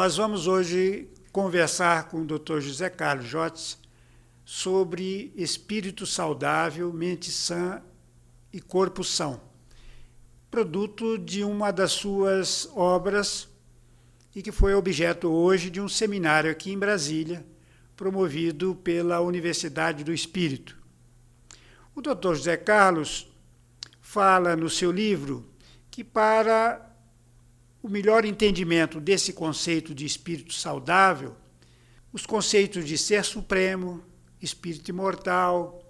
Nós vamos hoje conversar com o Dr. José Carlos Jotz sobre espírito saudável, mente sã e corpo são, produto de uma das suas obras e que foi objeto hoje de um seminário aqui em Brasília, promovido pela Universidade do Espírito. O Dr. José Carlos fala no seu livro que para o melhor entendimento desse conceito de espírito saudável, os conceitos de ser supremo, espírito imortal,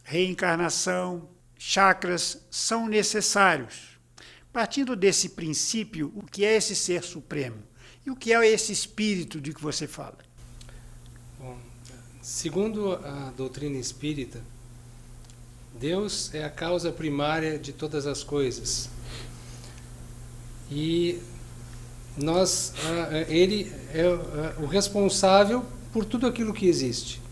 reencarnação, chakras são necessários. Partindo desse princípio, o que é esse ser supremo? E o que é esse espírito de que você fala? Bom, segundo a doutrina espírita, Deus é a causa primária de todas as coisas. E ele é o responsável por tudo aquilo que existe.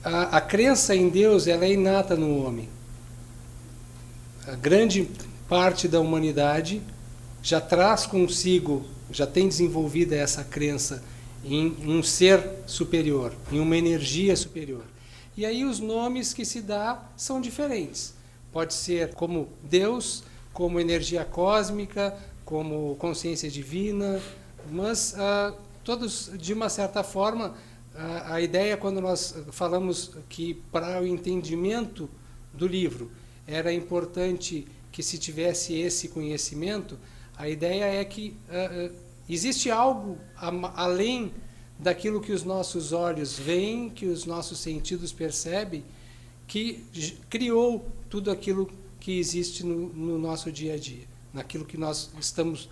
A crença em Deus, ela é inata no homem. A grande parte da humanidade já traz consigo, já tem desenvolvida essa crença em um ser superior, em uma energia superior. E aí os nomes que se dá são diferentes. Pode ser como Deus, como energia cósmica, como consciência divina, mas todos, de uma certa forma, a ideia, quando nós falamos que para o entendimento do livro era importante que se tivesse esse conhecimento, a ideia é que existe algo além daquilo que os nossos olhos veem, que os nossos sentidos percebem, que criou tudo aquilo que existe no nosso dia a dia, naquilo que nós estamos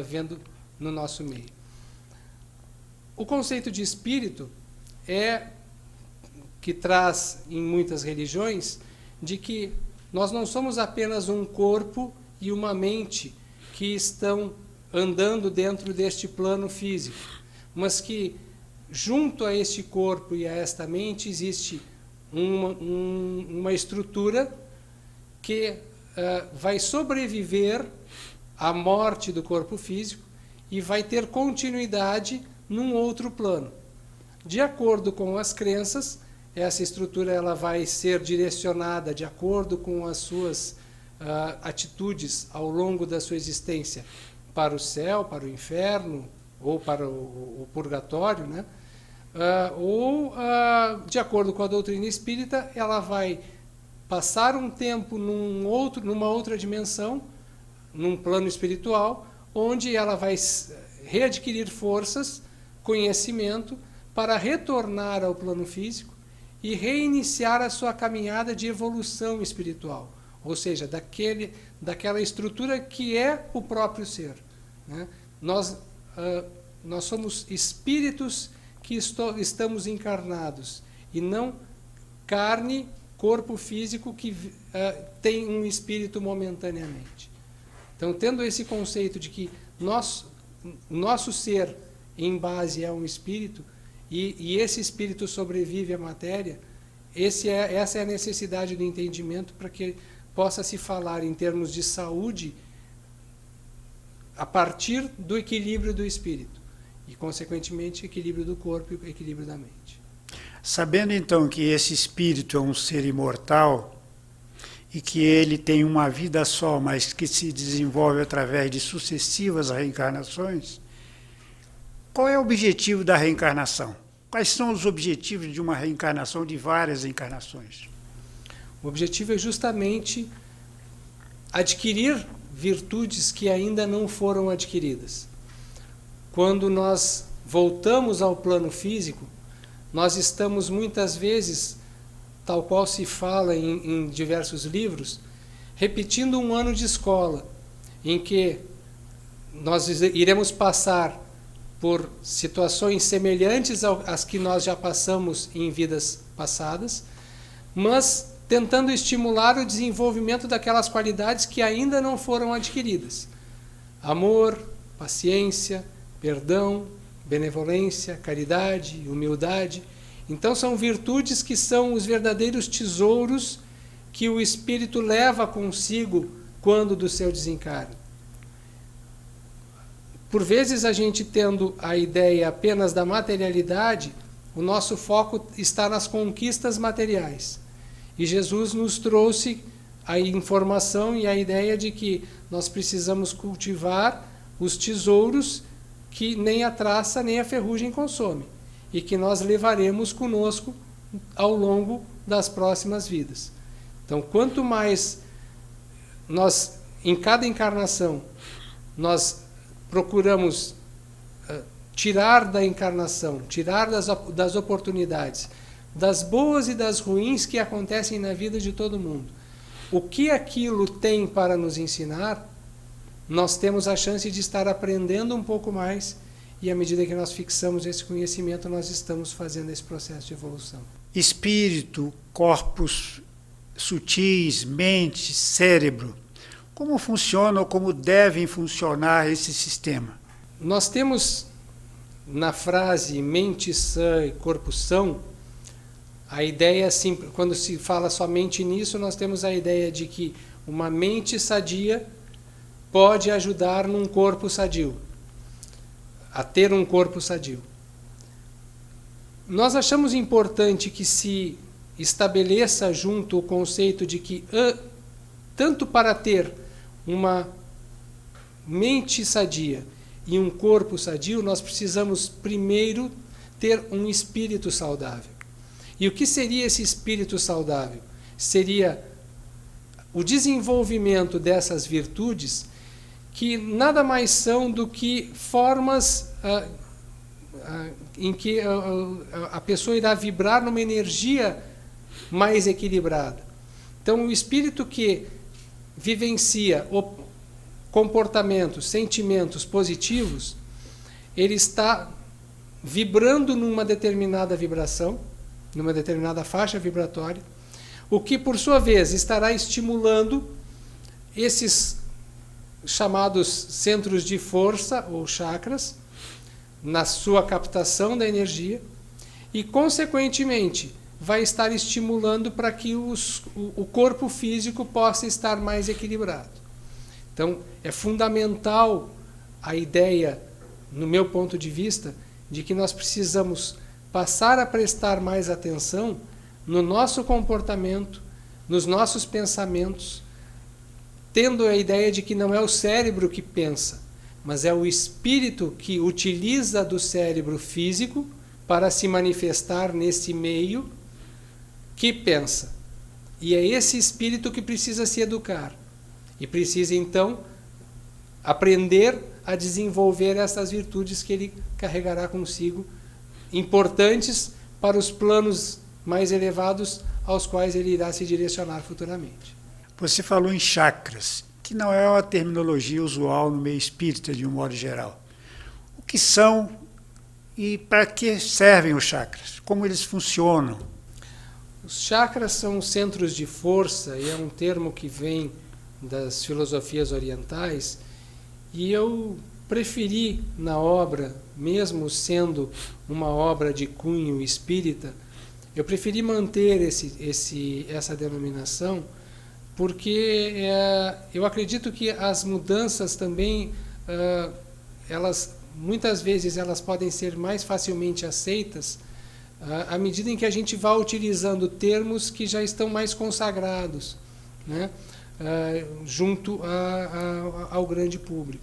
vendo no nosso meio. O conceito de espírito é que traz em muitas religiões de que nós não somos apenas um corpo e uma mente que estão andando dentro deste plano físico, mas que junto a este corpo e a esta mente existe uma estrutura que vai sobreviver à morte do corpo físico e vai ter continuidade num outro plano. De acordo com as crenças, essa estrutura ela vai ser direcionada de acordo com as suas atitudes ao longo da sua existência para o céu, para o inferno ou para o purgatório, né? De acordo com a doutrina espírita, ela vai passar um tempo numa outra dimensão, num plano espiritual, onde ela vai readquirir forças, conhecimento, para retornar ao plano físico e reiniciar a sua caminhada de evolução espiritual, ou seja, daquela estrutura que é o próprio ser, né? Nós somos espíritos que estamos encarnados, e não carne, corpo físico que tem um espírito momentaneamente. Então, tendo esse conceito de que nosso ser em base é um espírito, e esse espírito sobrevive à matéria, essa é a necessidade do entendimento para que possa se falar em termos de saúde a partir do equilíbrio do espírito e, consequentemente, equilíbrio do corpo e equilíbrio da mente. Sabendo então que esse espírito é um ser imortal e que ele tem uma vida só, mas que se desenvolve através de sucessivas reencarnações, qual é o objetivo da reencarnação? Quais são os objetivos de uma reencarnação, de várias encarnações? O objetivo é justamente adquirir virtudes que ainda não foram adquiridas. Quando nós voltamos ao plano físico, nós estamos muitas vezes, tal qual se fala em diversos livros, repetindo um ano de escola, em que nós iremos passar por situações semelhantes às que nós já passamos em vidas passadas, mas tentando estimular o desenvolvimento daquelas qualidades que ainda não foram adquiridas. Amor, paciência, perdão, benevolência, caridade, humildade. Então são virtudes que são os verdadeiros tesouros que o espírito leva consigo quando do seu desencarne. Por vezes a gente tendo a ideia apenas da materialidade, o nosso foco está nas conquistas materiais. E Jesus nos trouxe a informação e a ideia de que nós precisamos cultivar os tesouros que nem a traça nem a ferrugem consome, e que nós levaremos conosco ao longo das próximas vidas. Então, quanto mais nós, em cada encarnação, nós procuramos tirar da encarnação, tirar das oportunidades, das boas e das ruins que acontecem na vida de todo mundo, o que aquilo tem para nos ensinar, nós temos a chance de estar aprendendo um pouco mais, e à medida que nós fixamos esse conhecimento, nós estamos fazendo esse processo de evolução. Espírito, corpos sutis, mente, cérebro. Como funciona ou como devem funcionar esse sistema? Nós temos na frase mente sã e corpo são, a ideia assim, quando se fala somente nisso, nós temos a ideia de que uma mente sadia pode ajudar num corpo sadio, a ter um corpo sadio. Nós achamos importante que se estabeleça junto o conceito de que tanto para ter uma mente sadia e um corpo sadio, nós precisamos primeiro ter um espírito saudável. E o que seria esse espírito saudável? Seria o desenvolvimento dessas virtudes, que nada mais são do que formas em que a pessoa irá vibrar numa energia mais equilibrada. Então, o espírito que vivencia comportamentos, sentimentos positivos, ele está vibrando numa determinada vibração, numa determinada faixa vibratória, o que, por sua vez, estará estimulando esses chamados centros de força ou chakras na sua captação da energia e, consequentemente, vai estar estimulando para que o corpo físico possa estar mais equilibrado. Então, é fundamental a ideia, no meu ponto de vista, de que nós precisamos passar a prestar mais atenção no nosso comportamento, nos nossos pensamentos, tendo a ideia de que não é o cérebro que pensa, mas é o espírito que utiliza do cérebro físico para se manifestar nesse meio que pensa. E é esse espírito que precisa se educar. E precisa, então, aprender a desenvolver essas virtudes que ele carregará consigo, importantes para os planos mais elevados aos quais ele irá se direcionar futuramente. Você falou em chakras, que não é uma terminologia usual no meio espírita de um modo geral. O que são e para que servem os chakras? Como eles funcionam? Os chakras são centros de força, e é um termo que vem das filosofias orientais, e eu preferi na obra, mesmo sendo uma obra de cunho espírita, eu preferi manter essa denominação, porque eu acredito que as mudanças também, muitas vezes elas podem ser mais facilmente aceitas à medida em que a gente vai utilizando termos que já estão mais consagrados, né, junto ao grande público.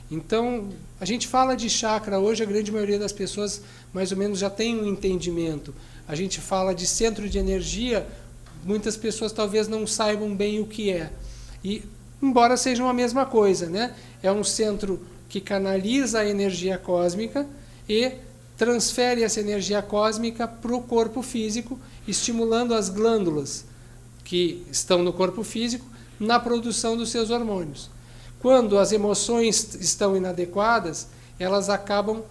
Então, a gente fala de chakra hoje, a grande maioria das pessoas mais ou menos já tem um entendimento. A gente fala de centro de energia, muitas pessoas talvez não saibam bem o que é. E, embora sejam a mesma coisa, né? É um centro que canaliza a energia cósmica e transfere essa energia cósmica para o corpo físico, estimulando as glândulas que estão no corpo físico na produção dos seus hormônios. Quando as emoções estão inadequadas, elas acabam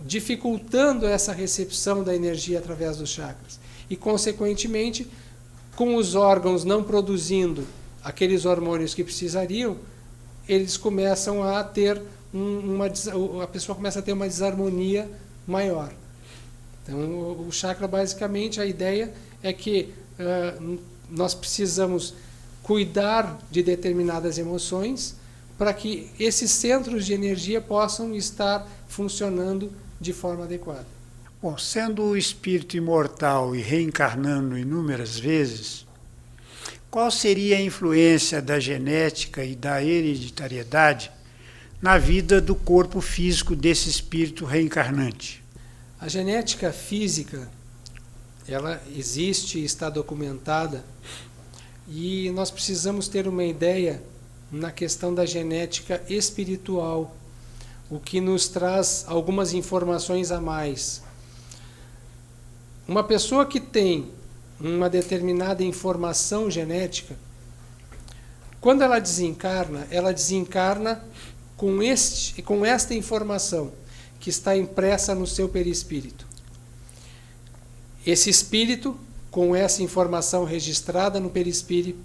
dificultando essa recepção da energia através dos chakras. E, consequentemente, com os órgãos não produzindo aqueles hormônios que precisariam, eles começam a ter a pessoa começa a ter uma desarmonia maior. Então, o chakra, basicamente, a ideia é que nós precisamos cuidar de determinadas emoções para que esses centros de energia possam estar funcionando de forma adequada. Bom, sendo o espírito imortal e reencarnando inúmeras vezes, qual seria a influência da genética e da hereditariedade na vida do corpo físico desse espírito reencarnante? A genética física, ela existe, está documentada, e nós precisamos ter uma ideia na questão da genética espiritual, o que nos traz algumas informações a mais. Uma pessoa que tem uma determinada informação genética, quando ela desencarna com esta informação que está impressa no seu perispírito. Esse espírito, com essa informação registrada no perispírito,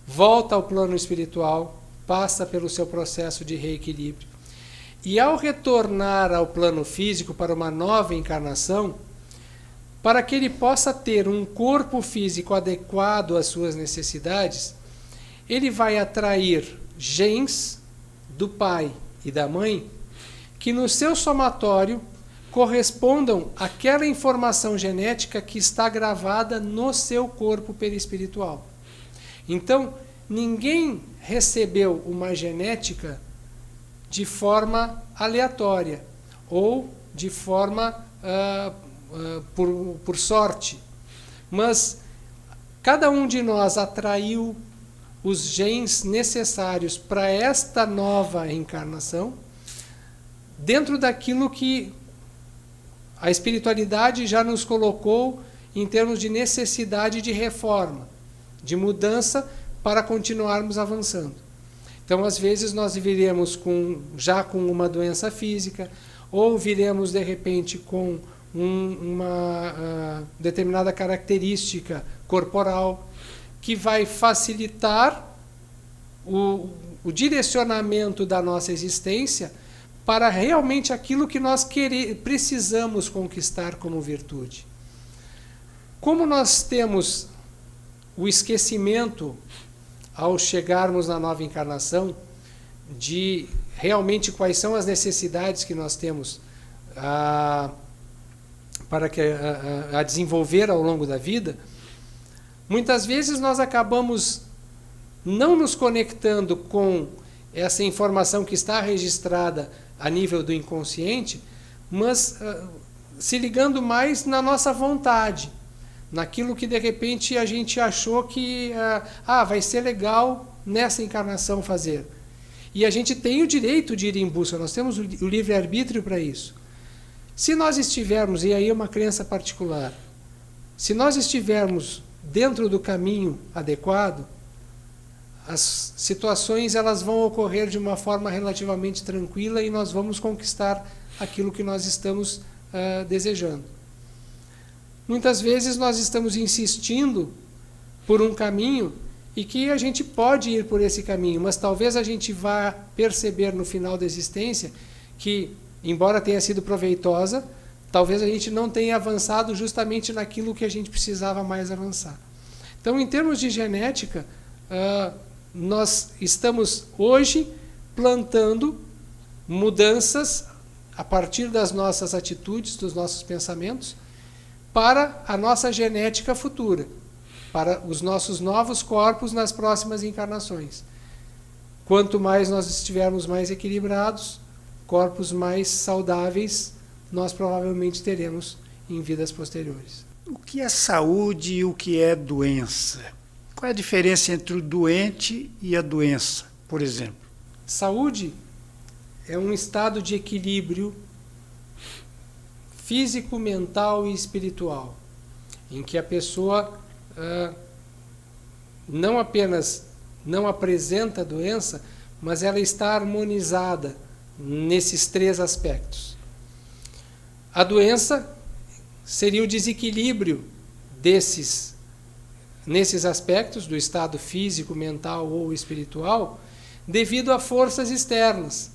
volta ao plano espiritual, passa pelo seu processo de reequilíbrio. E ao retornar ao plano físico para uma nova encarnação, para que ele possa ter um corpo físico adequado às suas necessidades, ele vai atrair genes do pai e da mãe que no seu somatório correspondam àquela informação genética que está gravada no seu corpo perispiritual. Então, ninguém recebeu uma genética de forma aleatória ou de forma por sorte, mas cada um de nós atraiu os genes necessários para esta nova encarnação dentro daquilo que a espiritualidade já nos colocou em termos de necessidade de reforma, de mudança para continuarmos avançando. Então, às vezes, nós viremos já com uma doença física, ou viremos, de repente, com uma determinada característica corporal que vai facilitar o direcionamento da nossa existência para realmente aquilo que nós precisamos conquistar como virtude. Como nós temos o esquecimento, ao chegarmos na nova encarnação, de realmente quais são as necessidades que nós temos para a desenvolver ao longo da vida, muitas vezes nós acabamos não nos conectando com essa informação que está registrada a nível do inconsciente, mas se ligando mais na nossa vontade, naquilo que de repente a gente achou que vai ser legal nessa encarnação fazer. E a gente tem o direito de ir em busca, nós temos o livre-arbítrio para isso. Se nós estivermos, e aí é uma crença particular, se nós estivermos dentro do caminho adequado, as situações elas vão ocorrer de uma forma relativamente tranquila e nós vamos conquistar aquilo que nós estamos desejando. Muitas vezes nós estamos insistindo por um caminho e que a gente pode ir por esse caminho, mas talvez a gente vá perceber no final da existência que, embora tenha sido proveitosa, talvez a gente não tenha avançado justamente naquilo que a gente precisava mais avançar. Então, em termos de genética, nós estamos hoje plantando mudanças a partir das nossas atitudes, dos nossos pensamentos, para a nossa genética futura, para os nossos novos corpos nas próximas encarnações. Quanto mais nós estivermos mais equilibrados, corpos mais saudáveis, nós provavelmente teremos em vidas posteriores. O que é saúde e o que é doença? Qual é a diferença entre o doente e a doença, por exemplo? Saúde é um estado de equilíbrio físico, mental e espiritual, em que a pessoa não apenas não apresenta a doença, mas ela está harmonizada nesses três aspectos. A doença seria o desequilíbrio nesses aspectos do estado físico, mental ou espiritual, devido a forças externas.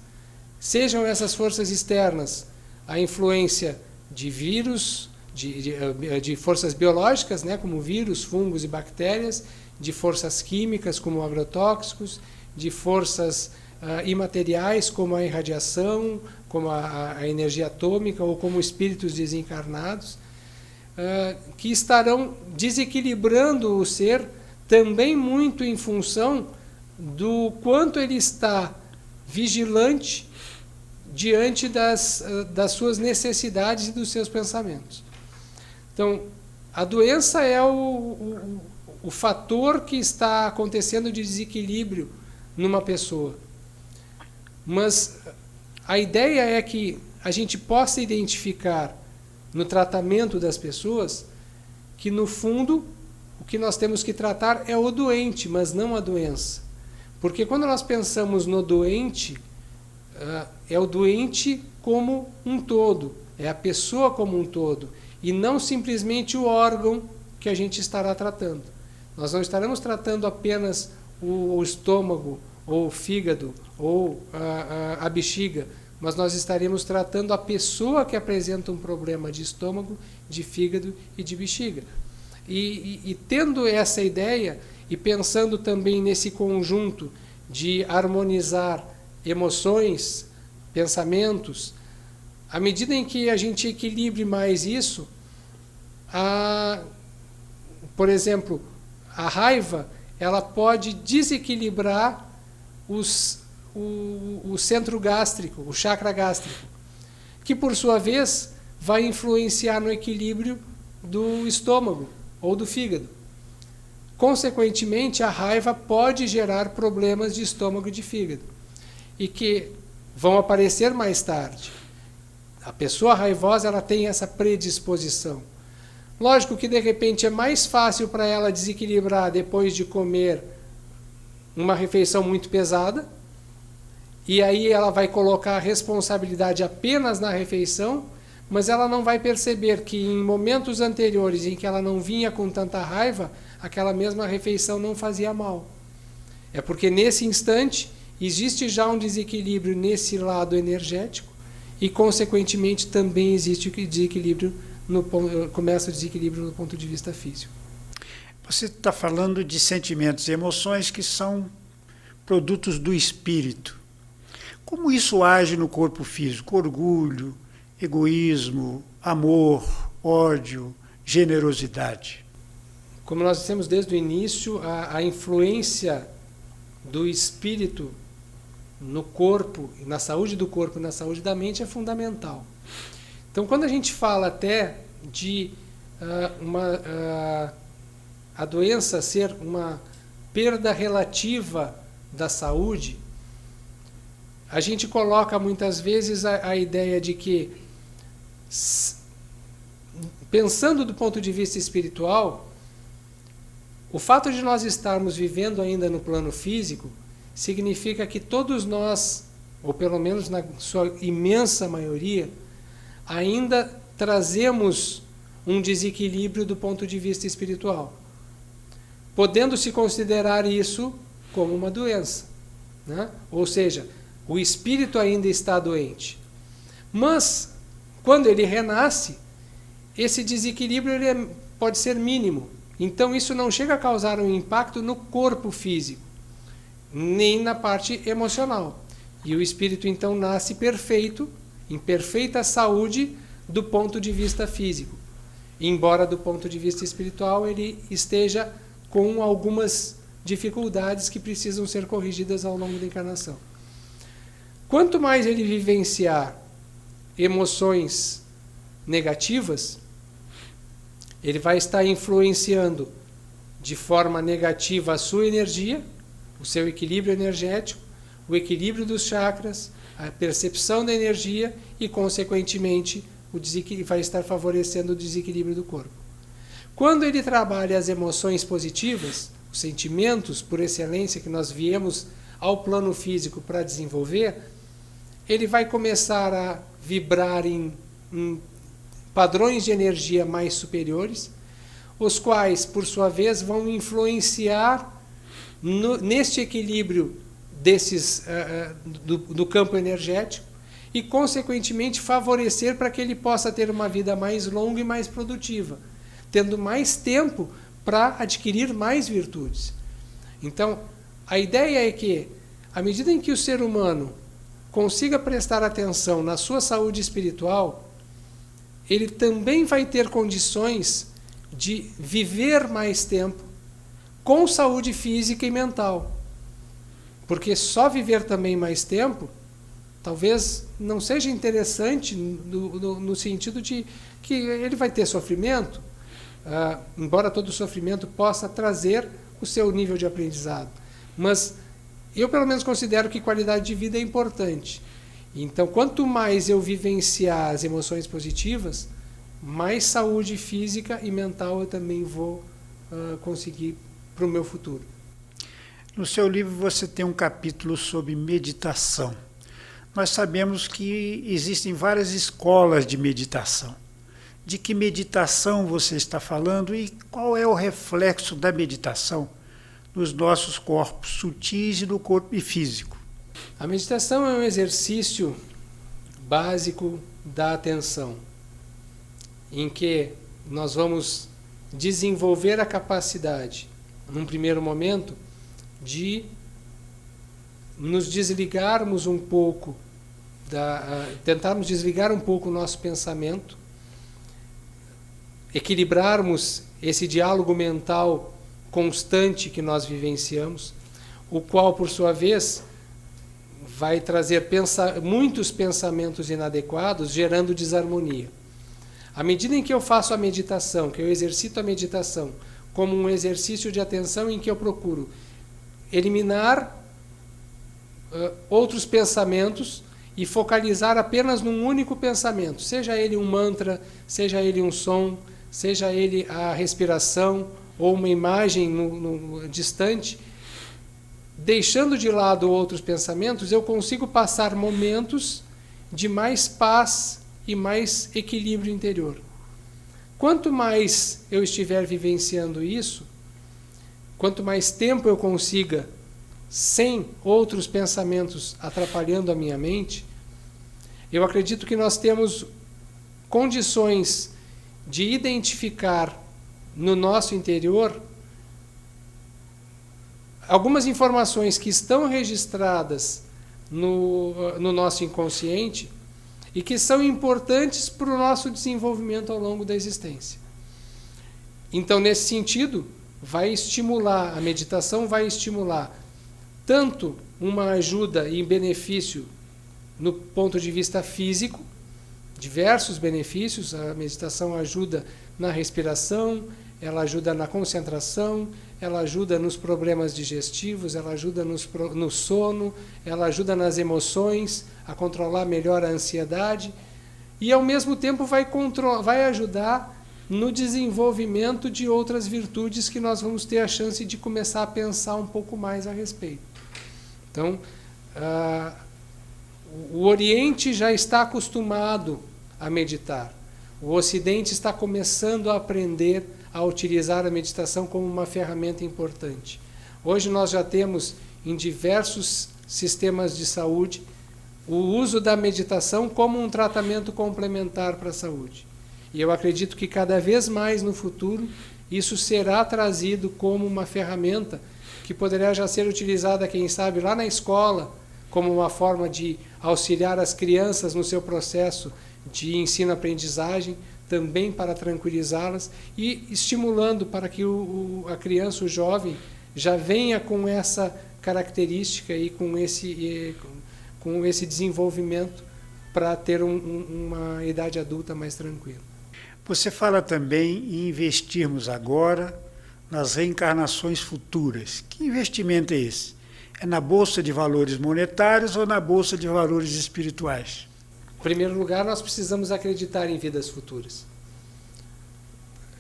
Sejam essas forças externas a influência de vírus, de forças biológicas, né, como vírus, fungos e bactérias, de forças químicas, como agrotóxicos, de forças imateriais, como a irradiação, como a energia atômica, ou como espíritos desencarnados, que estarão desequilibrando o ser também muito em função do quanto ele está vigilante diante das suas necessidades e dos seus pensamentos. Então, a doença é o fator que está acontecendo de desequilíbrio numa pessoa. Mas a ideia é que a gente possa identificar no tratamento das pessoas que, no fundo, o que nós temos que tratar é o doente, mas não a doença. Porque quando nós pensamos no doente, é o doente como um todo, é a pessoa como um todo, e não simplesmente o órgão que a gente estará tratando. Nós não estaremos tratando apenas o estômago, ou o fígado, ou a bexiga, mas nós estaremos tratando a pessoa que apresenta um problema de estômago, de fígado e de bexiga. E tendo essa ideia, e pensando também nesse conjunto de harmonizar emoções, pensamentos, à medida em que a gente equilibre mais isso, por exemplo, a raiva, ela pode desequilibrar o centro gástrico, o chakra gástrico, que por sua vez vai influenciar no equilíbrio do estômago ou do fígado. Consequentemente, a raiva pode gerar problemas de estômago e de fígado, e que vão aparecer mais tarde. A pessoa raivosa, ela tem essa predisposição. Lógico que de repente é mais fácil para ela desequilibrar depois de comer uma refeição muito pesada, e aí ela vai colocar a responsabilidade apenas na refeição, mas ela não vai perceber que em momentos anteriores em que ela não vinha com tanta raiva, aquela mesma refeição não fazia mal. É porque nesse instante existe já um desequilíbrio nesse lado energético, e consequentemente também existe o desequilíbrio, começa o desequilíbrio no ponto de vista físico. Você está falando de sentimentos e emoções que são produtos do espírito. Como isso age no corpo físico? Orgulho, egoísmo, amor, ódio, generosidade. Como nós dissemos desde o início, a influência do espírito no corpo, na saúde do corpo e na saúde da mente é fundamental. Então, quando a gente fala até de a doença ser uma perda relativa da saúde, a gente coloca muitas vezes a ideia de que, pensando do ponto de vista espiritual, o fato de nós estarmos vivendo ainda no plano físico significa que todos nós, ou pelo menos na sua imensa maioria, ainda trazemos um desequilíbrio do ponto de vista espiritual, podendo-se considerar isso como uma doença, né? Ou seja, o espírito ainda está doente. Mas, quando ele renasce, esse desequilíbrio pode ser mínimo. Então, isso não chega a causar um impacto no corpo físico, nem na parte emocional. E o espírito, então, nasce perfeito, em perfeita saúde do ponto de vista físico. Embora, do ponto de vista espiritual, ele esteja com algumas dificuldades que precisam ser corrigidas ao longo da encarnação. Quanto mais ele vivenciar emoções negativas, ele vai estar influenciando de forma negativa a sua energia, o seu equilíbrio energético, o equilíbrio dos chakras, a percepção da energia e, consequentemente, vai estar favorecendo o desequilíbrio do corpo. Quando ele trabalha as emoções positivas, os sentimentos por excelência que nós viemos ao plano físico para desenvolver, ele vai começar a vibrar em padrões de energia mais superiores, os quais, por sua vez, vão influenciar neste equilíbrio do campo energético e, consequentemente, favorecer para que ele possa ter uma vida mais longa e mais produtiva, tendo mais tempo para adquirir mais virtudes. Então, a ideia é que à medida em que o ser humano consiga prestar atenção na sua saúde espiritual, ele também vai ter condições de viver mais tempo com saúde física e mental. Porque só viver também mais tempo talvez não seja interessante no sentido de que ele vai ter sofrimento, embora todo sofrimento possa trazer o seu nível de aprendizado. Mas eu, pelo menos, considero que qualidade de vida é importante. Então, quanto mais eu vivenciar as emoções positivas, mais saúde física e mental eu também vou conseguir para o meu futuro. No seu livro você tem um capítulo sobre meditação. Nós sabemos que existem várias escolas de meditação. De que meditação você está falando e qual é o reflexo da meditação nos nossos corpos sutis e no corpo físico? A meditação é um exercício básico da atenção, em que nós vamos desenvolver a capacidade, num primeiro momento, de nos desligarmos um pouco, tentarmos desligar um pouco o nosso pensamento, equilibrarmos esse diálogo mental constante que nós vivenciamos, o qual, por sua vez, vai trazer muitos pensamentos inadequados, gerando desarmonia. À medida em que eu faço a meditação, que eu exercito a meditação como um exercício de atenção em que eu procuro eliminar outros pensamentos e focalizar apenas num único pensamento, seja ele um mantra, seja ele um som, seja ele a respiração ou uma imagem distante, deixando de lado outros pensamentos, eu consigo passar momentos de mais paz e mais equilíbrio interior. Quanto mais eu estiver vivenciando isso, quanto mais tempo eu consiga, sem outros pensamentos atrapalhando a minha mente, eu acredito que nós temos condições de identificar no nosso interior algumas informações que estão registradas no nosso inconsciente e que são importantes para o nosso desenvolvimento ao longo da existência. Então, nesse sentido, a meditação vai estimular tanto uma ajuda e benefício no ponto de vista físico, diversos benefícios. A meditação ajuda na respiração, ela ajuda na concentração, ela ajuda nos problemas digestivos, ela ajuda no sono, ela ajuda nas emoções, a controlar melhor a ansiedade e, ao mesmo tempo, vai ajudar no desenvolvimento de outras virtudes que nós vamos ter a chance de começar a pensar um pouco mais a respeito. Então, o Oriente já está acostumado a meditar. O Ocidente está começando a aprender a utilizar a meditação como uma ferramenta importante. Hoje nós já temos em diversos sistemas de saúde o uso da meditação como um tratamento complementar para a saúde. E eu acredito que cada vez mais no futuro isso será trazido como uma ferramenta que poderá já ser utilizada, quem sabe, lá na escola, como uma forma de auxiliar as crianças no seu processo de ensino-aprendizagem, também para tranquilizá-las e estimulando para que a criança, o jovem, já venha com essa característica e com esse desenvolvimento para ter uma idade adulta mais tranquila. Você fala também em investirmos agora nas reencarnações futuras. Que investimento é esse? É na Bolsa de Valores monetários ou na Bolsa de Valores espirituais? Em primeiro lugar, nós precisamos acreditar em vidas futuras.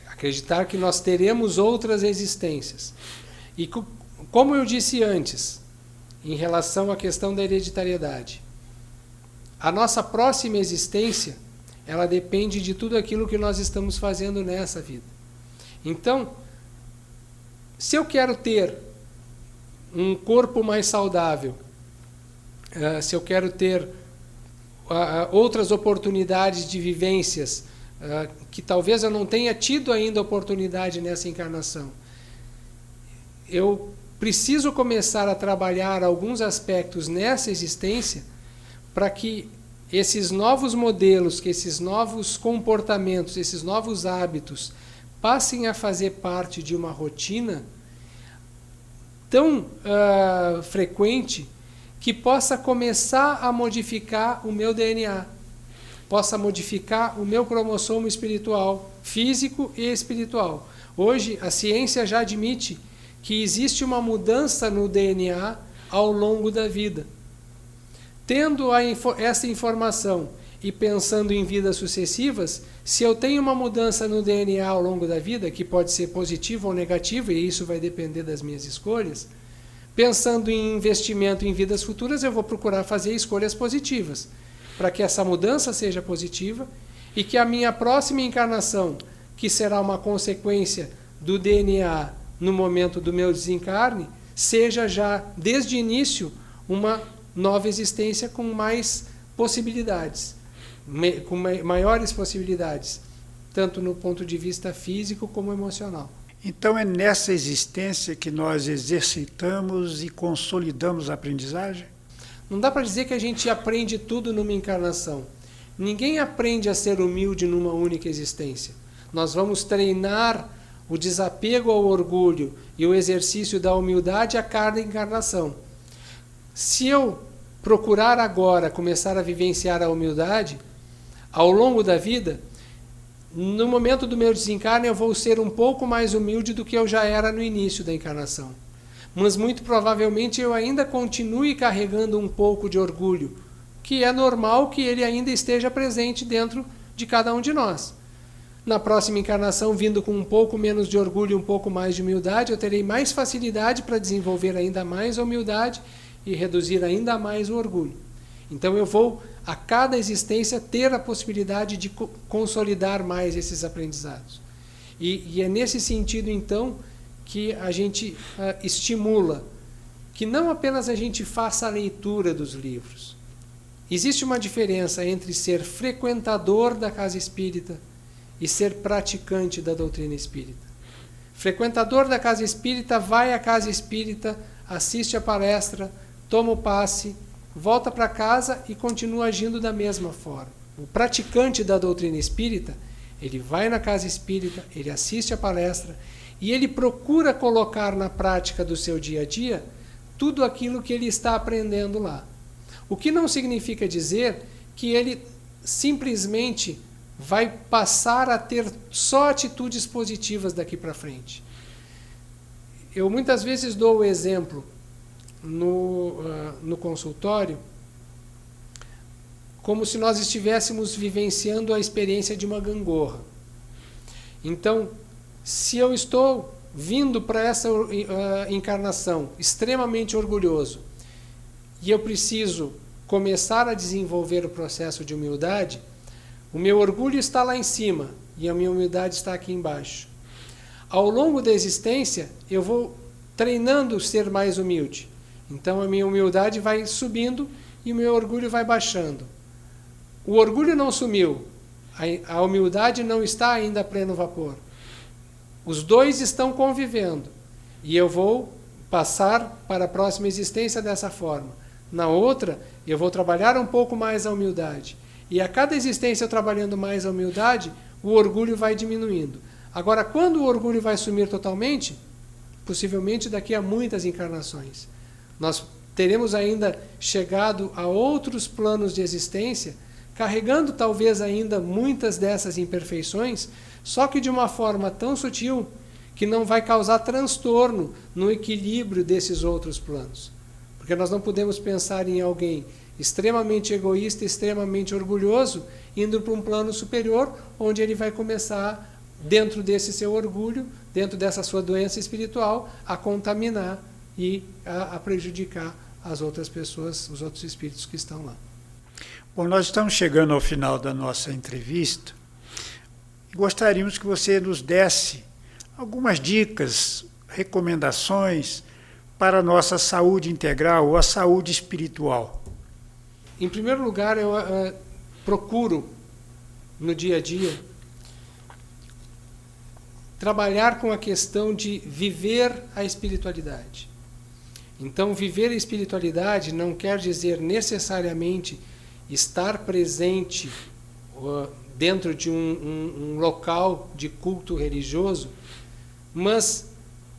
Acreditar que nós teremos outras existências. E como eu disse antes, em relação à questão da hereditariedade, a nossa próxima existência, ela depende de tudo aquilo que nós estamos fazendo nessa vida. Então, se eu quero ter um corpo mais saudável, se eu quero ter outras oportunidades de vivências que talvez eu não tenha tido ainda oportunidade nessa encarnação, eu preciso começar a trabalhar alguns aspectos nessa existência para que esses novos modelos, que esses novos comportamentos, esses novos hábitos passem a fazer parte de uma rotina tão frequente que possa começar a modificar o meu DNA, possa modificar o meu cromossomo espiritual, físico e espiritual. Hoje, a ciência já admite que existe uma mudança no DNA ao longo da vida. Tendo essa informação e pensando em vidas sucessivas, se eu tenho uma mudança no DNA ao longo da vida, que pode ser positiva ou negativa, e isso vai depender das minhas escolhas, pensando em investimento em vidas futuras, eu vou procurar fazer escolhas positivas, para que essa mudança seja positiva e que a minha próxima encarnação, que será uma consequência do DNA no momento do meu desencarne, seja já, desde o início, uma nova existência com mais possibilidades, com maiores possibilidades, tanto no ponto de vista físico como emocional. Então é nessa existência que nós exercitamos e consolidamos a aprendizagem? Não dá para dizer que a gente aprende tudo numa encarnação. Ninguém aprende a ser humilde numa única existência. Nós vamos treinar o desapego ao orgulho e o exercício da humildade a cada encarnação. Se eu procurar agora começar a vivenciar a humildade, ao longo da vida, no momento do meu desencarne eu vou ser um pouco mais humilde do que eu já era no início da encarnação. Mas muito provavelmente eu ainda continue carregando um pouco de orgulho, que é normal que ele ainda esteja presente dentro de cada um de nós. Na próxima encarnação, vindo com um pouco menos de orgulho e um pouco mais de humildade, eu terei mais facilidade para desenvolver ainda mais a humildade e reduzir ainda mais o orgulho. Então eu vou, a cada existência, ter a possibilidade de consolidar mais esses aprendizados. E é nesse sentido, então, que a gente estimula que não apenas a gente faça a leitura dos livros. Existe uma diferença entre ser frequentador da casa espírita e ser praticante da doutrina espírita. Frequentador da casa espírita vai à casa espírita, assiste a palestra, toma o passe, volta para casa e continua agindo da mesma forma. O praticante da doutrina espírita, ele vai na casa espírita, ele assiste a palestra e ele procura colocar na prática do seu dia a dia tudo aquilo que ele está aprendendo lá. O que não significa dizer que ele simplesmente vai passar a ter só atitudes positivas daqui para frente. Eu muitas vezes dou o exemplo no consultório como se nós estivéssemos vivenciando a experiência de uma gangorra. Então, se eu estou vindo para essa encarnação extremamente orgulhoso e eu preciso começar a desenvolver o processo de humildade, o meu orgulho está lá em cima e a minha humildade está aqui embaixo. Ao longo da existência, eu vou treinando ser mais humilde. Então a minha humildade vai subindo e o meu orgulho vai baixando. O orgulho não sumiu, a humildade não está ainda a pleno vapor. Os dois estão convivendo e eu vou passar para a próxima existência dessa forma. Na outra, eu vou trabalhar um pouco mais a humildade. E a cada existência eu trabalhando mais a humildade, o orgulho vai diminuindo. Agora, quando o orgulho vai sumir totalmente, possivelmente daqui a muitas encarnações, nós teremos ainda chegado a outros planos de existência, carregando talvez ainda muitas dessas imperfeições, só que de uma forma tão sutil que não vai causar transtorno no equilíbrio desses outros planos. Porque nós não podemos pensar em alguém extremamente egoísta, extremamente orgulhoso, indo para um plano superior, onde ele vai começar, dentro desse seu orgulho, dentro dessa sua doença espiritual, a contaminar e a prejudicar as outras pessoas, os outros espíritos que estão lá. Bom, nós estamos chegando ao final da nossa entrevista e gostaríamos que você nos desse algumas dicas, recomendações para a nossa saúde integral ou a saúde espiritual. Em primeiro lugar, eu procuro, no dia a dia, trabalhar com a questão de viver a espiritualidade. Então, viver a espiritualidade não quer dizer necessariamente estar presente dentro de um local de culto religioso, mas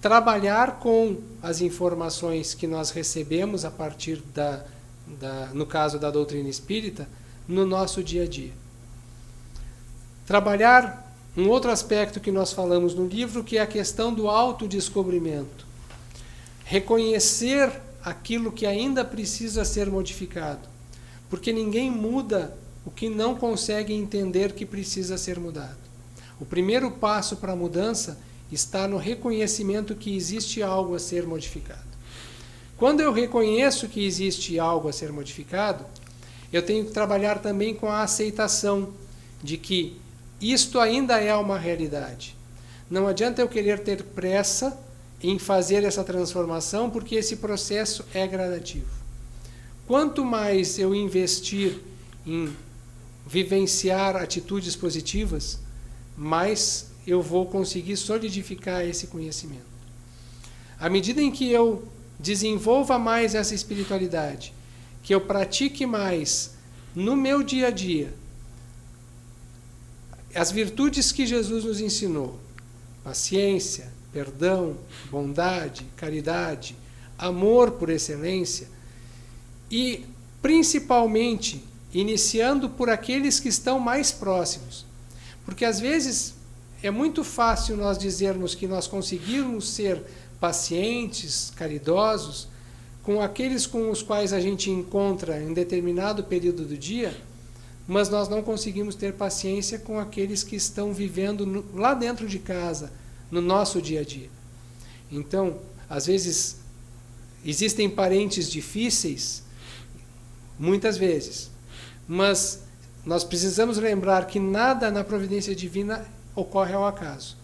trabalhar com as informações que nós recebemos a partir no caso da doutrina espírita, no nosso dia a dia. Trabalhar um outro aspecto que nós falamos no livro, que é a questão do autodescobrimento. Reconhecer aquilo que ainda precisa ser modificado. Porque ninguém muda o que não consegue entender que precisa ser mudado. O primeiro passo para a mudança está no reconhecimento que existe algo a ser modificado. Quando eu reconheço que existe algo a ser modificado, eu tenho que trabalhar também com a aceitação de que isto ainda é uma realidade. Não adianta eu querer ter pressa em fazer essa transformação, porque esse processo é gradativo. Quanto mais eu investir em vivenciar atitudes positivas, mais eu vou conseguir solidificar esse conhecimento. À medida em que eu desenvolva mais essa espiritualidade, que eu pratique mais no meu dia a dia, as virtudes que Jesus nos ensinou, paciência, perdão, bondade, caridade, amor por excelência, e principalmente iniciando por aqueles que estão mais próximos. Porque às vezes é muito fácil nós dizermos que nós conseguimos ser pacientes, caridosos, com aqueles com os quais a gente encontra em determinado período do dia, mas nós não conseguimos ter paciência com aqueles que estão vivendo lá dentro de casa, no nosso dia a dia. Então, às vezes, existem parentes difíceis, muitas vezes, mas nós precisamos lembrar que nada na providência divina ocorre ao acaso.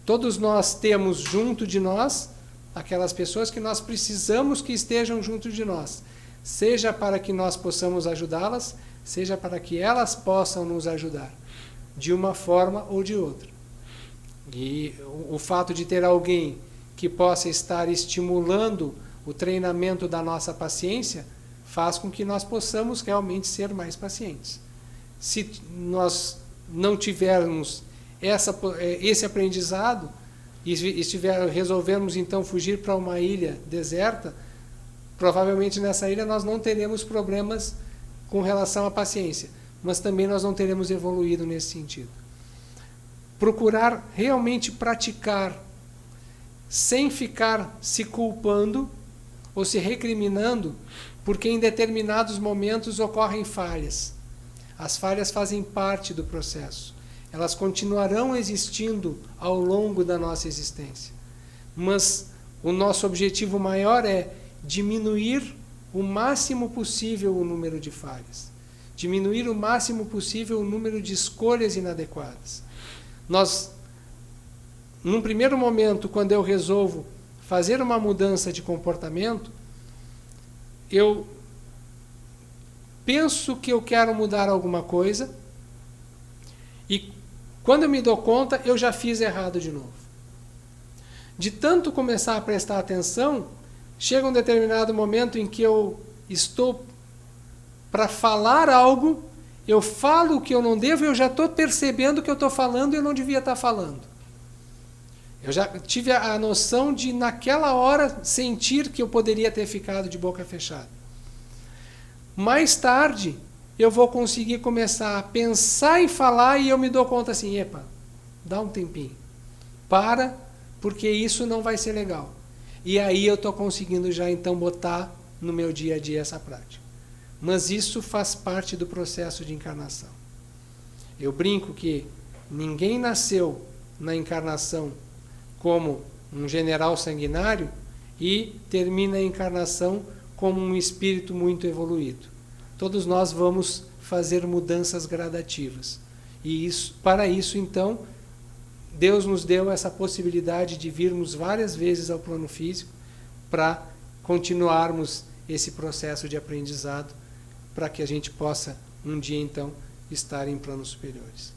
Todos nós temos junto de nós aquelas pessoas que nós precisamos que estejam junto de nós, seja para que nós possamos ajudá-las, seja para que elas possam nos ajudar, de uma forma ou de outra. E o fato de ter alguém que possa estar estimulando o treinamento da nossa paciência faz com que nós possamos realmente ser mais pacientes. Se nós não tivermos esse aprendizado e resolvermos então fugir para uma ilha deserta, provavelmente nessa ilha nós não teremos problemas com relação à paciência, mas também nós não teremos evoluído nesse sentido. Procurar realmente praticar sem ficar se culpando ou se recriminando, porque em determinados momentos ocorrem falhas. As falhas fazem parte do processo. Elas continuarão existindo ao longo da nossa existência. Mas o nosso objetivo maior é diminuir o máximo possível o número de falhas. Diminuir o máximo possível o número de escolhas inadequadas. Num primeiro momento, quando eu resolvo fazer uma mudança de comportamento, eu penso que eu quero mudar alguma coisa e quando eu me dou conta, eu já fiz errado de novo. De tanto começar a prestar atenção, chega um determinado momento em que eu estou para falar algo, eu falo o que eu não devo e eu já estou percebendo que eu estou falando e eu não devia estar falando. Eu já tive a noção de, naquela hora, sentir que eu poderia ter ficado de boca fechada. Mais tarde, eu vou conseguir começar a pensar e falar e eu me dou conta assim, epa, dá um tempinho. Para, porque isso não vai ser legal. E aí eu estou conseguindo já então botar no meu dia a dia essa prática. Mas isso faz parte do processo de encarnação. Eu brinco que ninguém nasceu na encarnação como um general sanguinário e termina a encarnação como um espírito muito evoluído. Todos nós vamos fazer mudanças gradativas. E para isso, então, Deus nos deu essa possibilidade de virmos várias vezes ao plano físico para continuarmos esse processo de aprendizado, para que a gente possa, um dia, então, estar em planos superiores.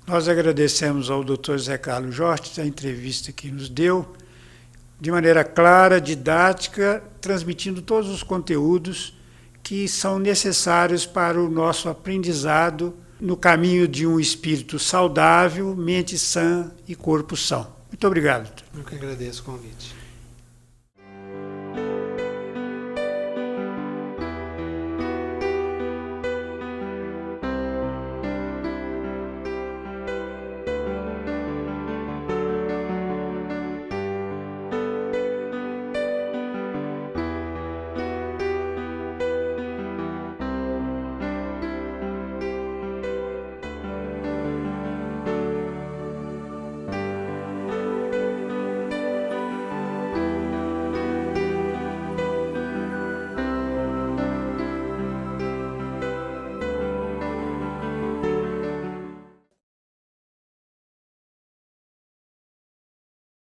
Nós agradecemos ao Dr. Zé Carlos Jorge a entrevista que nos deu, de maneira clara, didática, transmitindo todos os conteúdos que são necessários para o nosso aprendizado no caminho de um espírito saudável, mente sã e corpo são. Muito obrigado, doutor. Eu que agradeço o convite.